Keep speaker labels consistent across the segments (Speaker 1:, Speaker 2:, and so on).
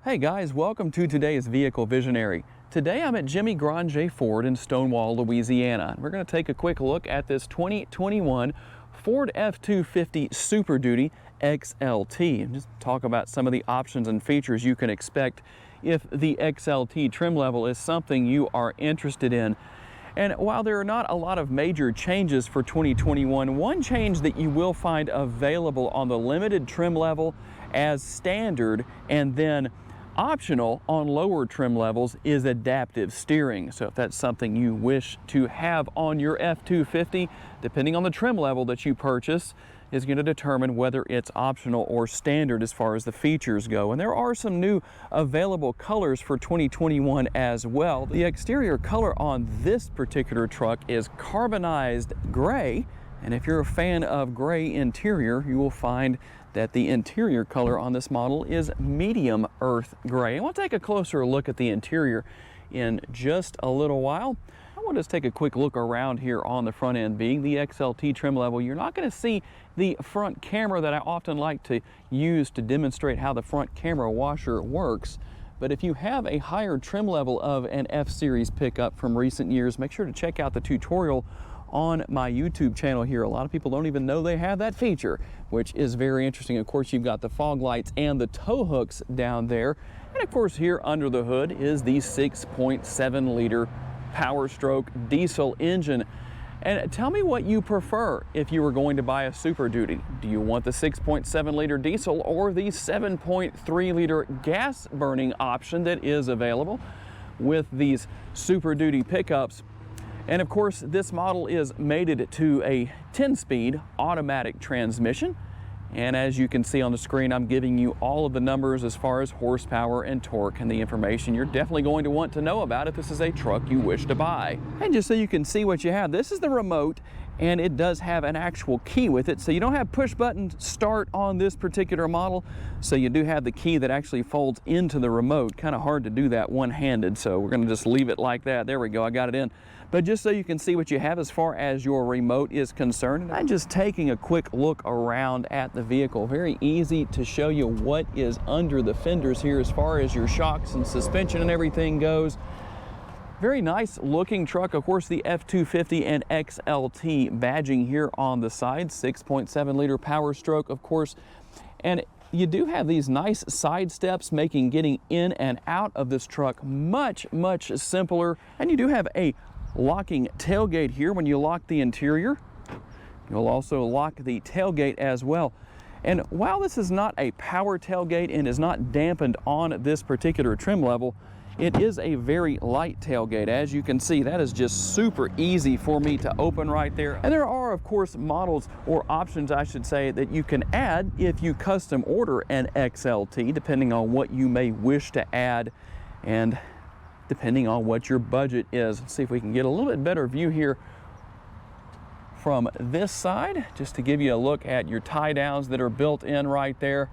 Speaker 1: Hey guys, welcome to today's Vehicle Visionary. Today I'm at Jimmy Granger Ford in Stonewall, Louisiana. We're going to take a quick look at this 2021 Ford F250 Super Duty XLT and just talk about some of the options and features you can expect if the XLT trim level is something you are interested in. And while there are not a lot of major changes for 2021, one change that you will find available on the limited trim level as standard and then optional on lower trim levels is adaptive steering. So if that's something you wish to have on your F250, depending on the trim level that you purchase, is going to determine whether it's optional or standard as far as the features go. And there are some new available colors for 2021 as well. The exterior color on this particular truck is carbonized gray. And if you're a fan of gray interior, you will find that the interior color on this model is medium earth gray. And we'll take a closer look at the interior in just a little while. I want to just take a quick look around here on the front end. Being the XLT trim level, you're not going to see the front camera that I often like to use to demonstrate how the front camera washer works. But if you have a higher trim level of an F-Series pickup from recent years, make sure to check out the tutorial on my YouTube channel here. A lot of people don't even know they have that feature, which is very interesting. Of course, you've got the fog lights and the tow hooks down there. And of course, here under the hood is the 6.7 liter Power Stroke diesel engine. And tell me what you prefer if you were going to buy a Super Duty. Do you want the 6.7 liter diesel or the 7.3 liter gas burning option that is available with these Super Duty pickups? And of course, this model is mated to a 10-speed automatic transmission. And as you can see on the screen, I'm giving you all of the numbers as far as horsepower and torque and the information you're definitely going to want to know about if this is a truck you wish to buy. And just so you can see what you have, this is the remote, and it does have an actual key with it. So you don't have push button start on this particular model. So you do have the key that actually folds into the remote. Kind of hard to do that one-handed. So we're gonna just leave it like that. There we go, I got it in. But just so you can see what you have as far as your remote is concerned, I'm just taking a quick look around at the vehicle. Very easy to show you what is under the fenders here as far as your shocks and suspension and everything goes. Very nice looking truck. Of course, the F250 and XLT badging here on the side, 6.7 liter Power Stroke, of course. And you do have these nice side steps, making getting in and out of this truck much, much simpler. And you do have a locking tailgate here when you lock the interior. You'll also lock the tailgate as well. And while this is not a power tailgate and is not dampened on this particular trim level, it is a very light tailgate. As you can see, that is just super easy for me to open right there. And there are, of course, models or options, I should say, that you can add if you custom order an XLT, depending on what you may wish to add and depending on what your budget is. Let's see if we can get a little bit better view here from this side, just to give you a look at your tie downs that are built in right there.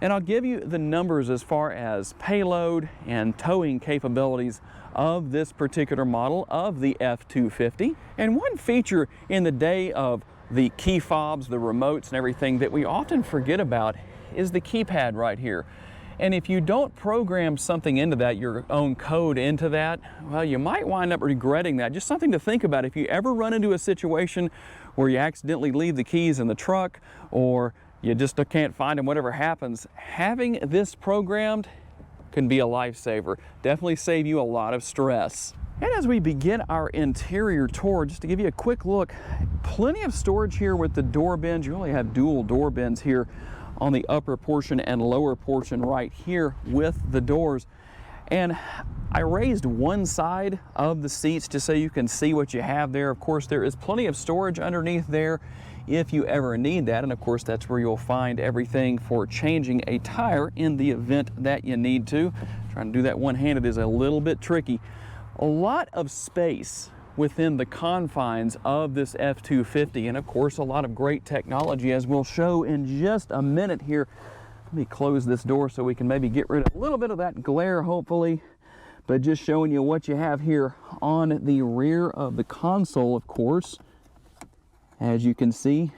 Speaker 1: And I'll give you the numbers as far as payload and towing capabilities of this particular model of the F250. And one feature in the day of the key fobs, the remotes and everything that we often forget about is the keypad right here. And if you don't program something into that, your own code into that, well, you might wind up regretting that. Just something to think about. If you ever run into a situation where you accidentally leave the keys in the truck or you just can't find them, whatever happens, having this programmed can be a lifesaver. Definitely save you a lot of stress. And as we begin our interior tour, just to give you a quick look, plenty of storage here with the door bins. You only have dual door bins here on the upper portion and lower portion right here with the doors. And I raised one side of the seats just so you can see what you have there. Of course, there is plenty of storage underneath there if you ever need that. And of course, that's where you'll find everything for changing a tire in the event that you need to. Trying to do that one-handed is a little bit tricky. A lot of space within the confines of this F250, and of course a lot of great technology, as we'll show in just a minute here. Let me close this door so we can maybe get rid of a little bit of that glare, hopefully, but just showing you what you have here on the rear of the console. Of course, as you can see,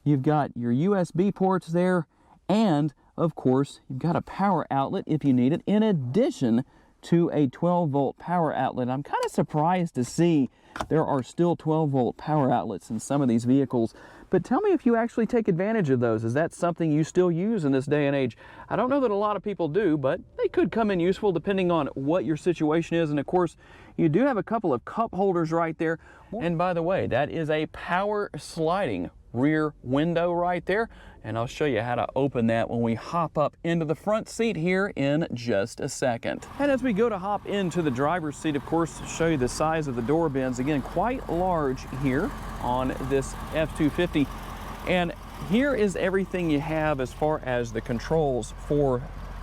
Speaker 1: You've got your USB ports there, and of course, you've got a power outlet if you need it, in addition to a 12-volt power outlet. I'm kind of surprised to see there are still 12-volt power outlets in some of these vehicles. But tell me if you actually take advantage of those. Is that something you still use in this day and age? I don't know that a lot of people do, but they could come in useful depending on what your situation is. And of course, you do have a couple of cup holders right there. And by the way, that is a power sliding rear window right there. And I'll show you how to open that when we hop up into the front seat here in just a second. And as we go to hop into the driver's seat, of course, show you the size of the door bins. Again, quite large here on this F250. And here is everything you have as far as the controls for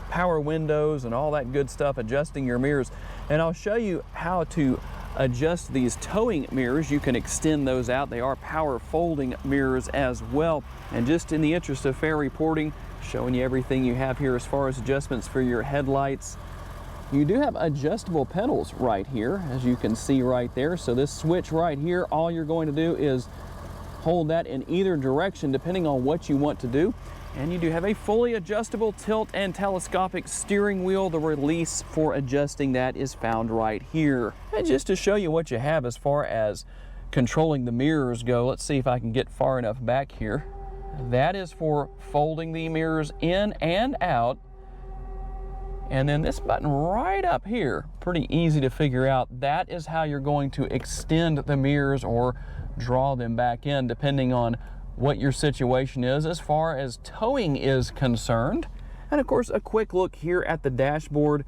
Speaker 1: power windows and all that good stuff, adjusting your mirrors. And I'll show you how to adjust these towing mirrors. You can extend those out. They are power folding mirrors as well. And just in the interest of fair reporting, showing you everything you have here as far as adjustments for your headlights. You do have adjustable pedals right here, as you can see right there. So this switch right here, all you're going to do is hold that in either direction depending on what you want to do. And you do have a fully adjustable tilt and telescopic steering wheel. The release for adjusting that is found right here. And just to show you what you have as far as controlling the mirrors go, let's see if I can get far enough back here. That is for folding the mirrors in and out. And then this button right up here, pretty easy to figure out. That is how you're going to extend the mirrors or draw them back in depending on what your situation is as far as towing is concerned. And of course, a quick look here at the dashboard.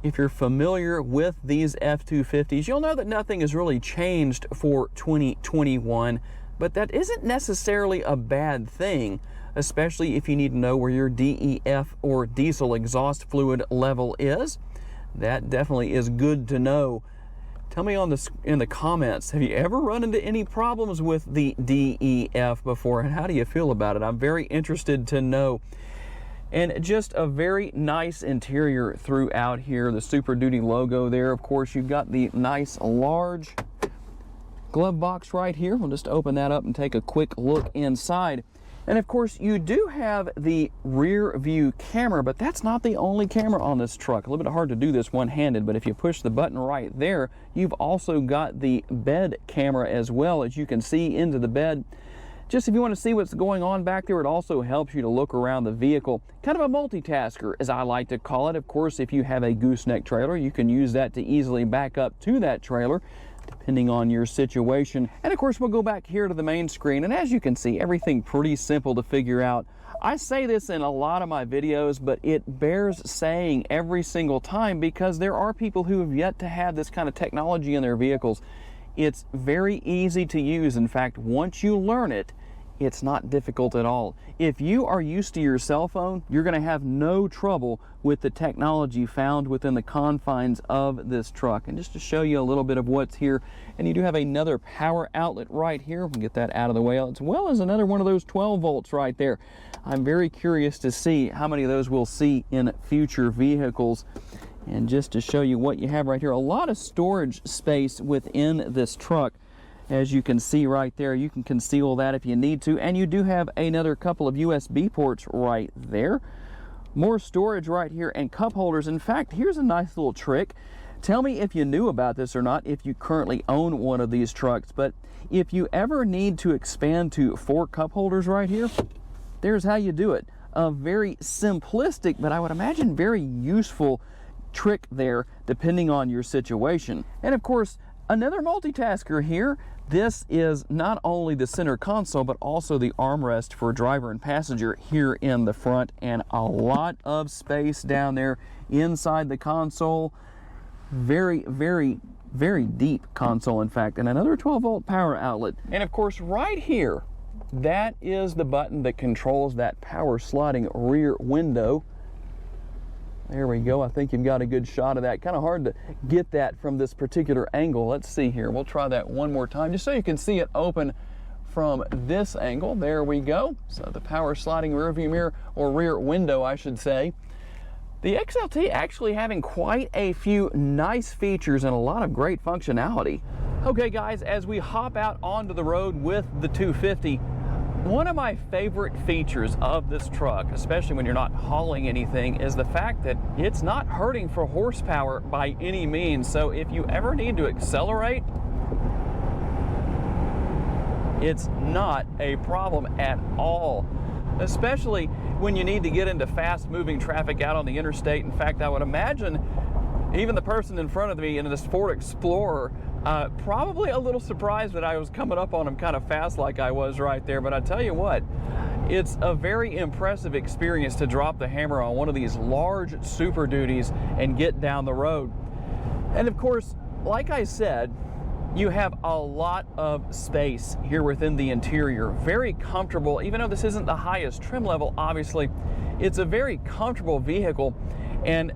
Speaker 1: If you're familiar with these F250s, you'll know that nothing has really changed for 2021, but that isn't necessarily a bad thing, especially if you need to know where your DEF or diesel exhaust fluid level is. That definitely is good to know. Tell me in the comments, have you ever run into any problems with the DEF before, and how do you feel about it? I'm very interested to know. And just a very nice interior throughout here. The Super Duty logo there. Of course, you've got the nice large glove box right here. We'll just open that up and take a quick look inside. And of course, you do have the rear view camera, but that's not the only camera on this truck. A little bit hard to do this one-handed, but if you push the button right there, you've also got the bed camera as well, as you can see into the bed. Just if you want to see what's going on back there, it also helps you to look around the vehicle. Kind of a multitasker, as I like to call it. Of course, if you have a gooseneck trailer, you can use that to easily back up to that trailer, depending on your situation. And of course, we'll go back here to the main screen, and as you can see, everything pretty simple to figure out. I say this in a lot of my videos, but it bears saying every single time because there are people who have yet to have this kind of technology in their vehicles. It's very easy to use. In fact, once you learn it, it's not difficult at all. If you are used to your cell phone, you're going to have no trouble with the technology found within the confines of this truck. And just to show you a little bit of what's here, and you do have another power outlet right here. We'll get that out of the way, as well as another one of those 12 volts right there. I'm very curious to see how many of those we'll see in future vehicles. And just to show you what you have right here, a lot of storage space within this truck. As you can see right there, you can conceal that if you need to, and you do have another couple of USB ports right there. More storage right here and cup holders. In fact, here's a nice little trick. Tell me if you knew about this or not, if you currently own one of these trucks, but if you ever need to expand to 4 cup holders right here, there's how you do it. A very simplistic, but I would imagine very useful trick there, depending on your situation. And of course, another multitasker here. This is not only the center console, but also the armrest for driver and passenger here in the front, and a lot of space down there inside the console. Very, very, very deep console, in fact, and another 12-volt power outlet. And of course, right here, that is the button that controls that power sliding rear window. There we go. I think you've got a good shot of that. Kind of hard to get that from this particular angle. Let's see here. We'll try that one more time just so you can see it open from this angle. There we go. So the power sliding rear view mirror, or rear window, I should say. The XLT actually having quite a few nice features and a lot of great functionality. Okay guys, as we hop out onto the road with the 250, One of my favorite features of this truck, especially when you're not hauling anything, is the fact that it's not hurting for horsepower by any means. So if you ever need to accelerate, it's not a problem at all, especially when you need to get into fast-moving traffic out on the interstate. In fact, I would imagine even the person in front of me in this Ford Explorer probably a little surprised that I was coming up on him kind of fast like I was right there. But I tell you what, it's a very impressive experience to drop the hammer on one of these large Super Duties and get down the road. And of course, like I said, you have a lot of space here within the interior. Very comfortable, even though this isn't the highest trim level, obviously. It's a very comfortable vehicle and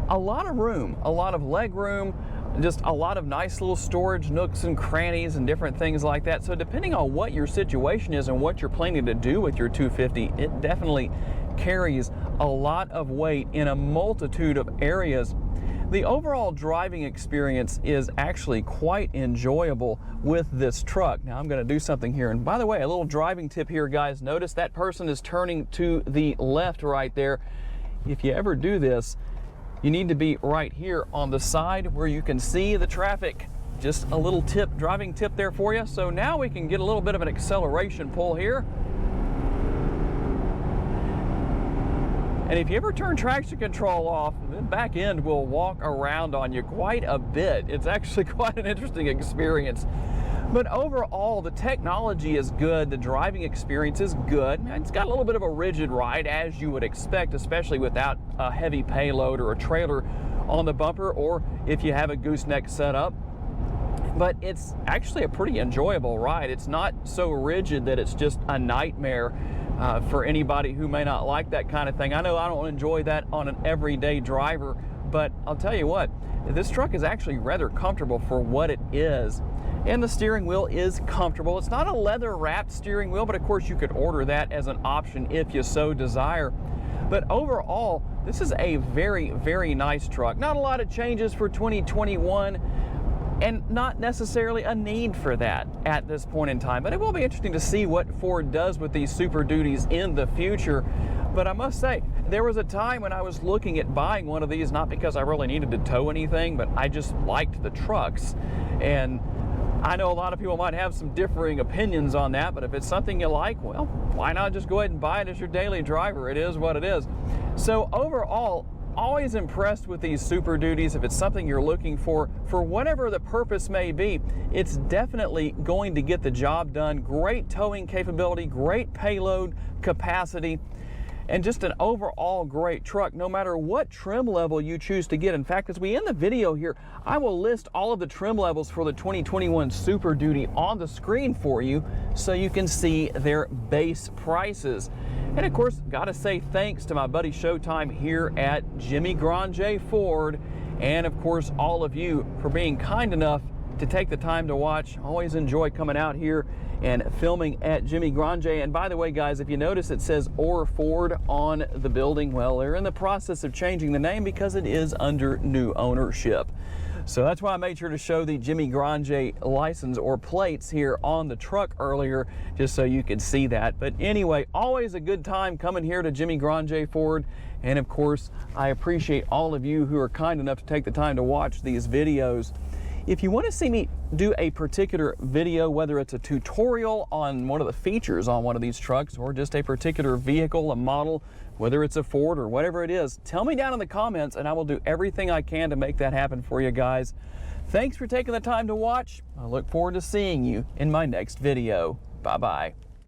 Speaker 1: a lot of room, a lot of leg room, just a lot of nice little storage nooks and crannies and different things like that. So depending on what your situation is and what you're planning to do with your 250, it definitely carries a lot of weight in a multitude of areas. The overall driving experience is actually quite enjoyable with this truck. Now I'm going to do something here, and by the way, a little driving tip here, guys. Notice that person is turning to the left right there. If you ever do this, you need to be right here on the side where you can see the traffic. Just a little tip, driving tip there for you. So now we can get a little bit of an acceleration pull here. And if you ever turn traction control off, the back end will walk around on you quite a bit. It's actually quite an interesting experience. But overall, the technology is good, the driving experience is good. It's got a little bit of a rigid ride, as you would expect, especially without a heavy payload or a trailer on the bumper, or if you have a gooseneck setup. But it's actually a pretty enjoyable ride. It's not so rigid that it's just a nightmare for anybody who may not like that kind of thing. I know I don't enjoy that on an everyday driver, but I'll tell you what, this truck is actually rather comfortable for what it is. And the steering wheel is comfortable. It's not a leather-wrapped steering wheel, but of course you could order that as an option if you so desire. But overall, this is a very, very nice truck. Not a lot of changes for 2021, and not necessarily a need for that at this point in time. But it will be interesting to see what Ford does with these Super Duties in the future. But I must say, there was a time when I was looking at buying one of these, not because I really needed to tow anything, but I just liked the trucks. And I know a lot of people might have some differing opinions on that, but if it's something you like, well, why not just go ahead and buy it as your daily driver? It is what it is. So overall, always impressed with these Super Duties. If it's something you're looking for whatever the purpose may be, it's definitely going to get the job done. Great towing capability, great payload capacity, and just an overall great truck, no matter what trim level you choose to get. In fact, as we end the video here, I will list all of the trim levels for the 2021 Super Duty on the screen for you so you can see their base prices. And of course, gotta say thanks to my buddy Showtime here at Jimmy Grande Ford, and of course all of you for being kind enough to take the time to watch. Always enjoy coming out here and filming at Jimmy Grande. And by the way, guys, if you notice it says Or Ford on the building, well, they're in the process of changing the name because it is under new ownership. So that's why I made sure to show the Jimmy Grande license or plates here on the truck earlier, just so you could see that. But anyway, always a good time coming here to Jimmy Grande Ford. And of course, I appreciate all of you who are kind enough to take the time to watch these videos. If you want to see me do a particular video, whether it's a tutorial on one of the features on one of these trucks or just a particular vehicle, a model, whether it's a Ford or whatever it is, tell me down in the comments and I will do everything I can to make that happen for you guys. Thanks for taking the time to watch. I look forward to seeing you in my next video. Bye-bye.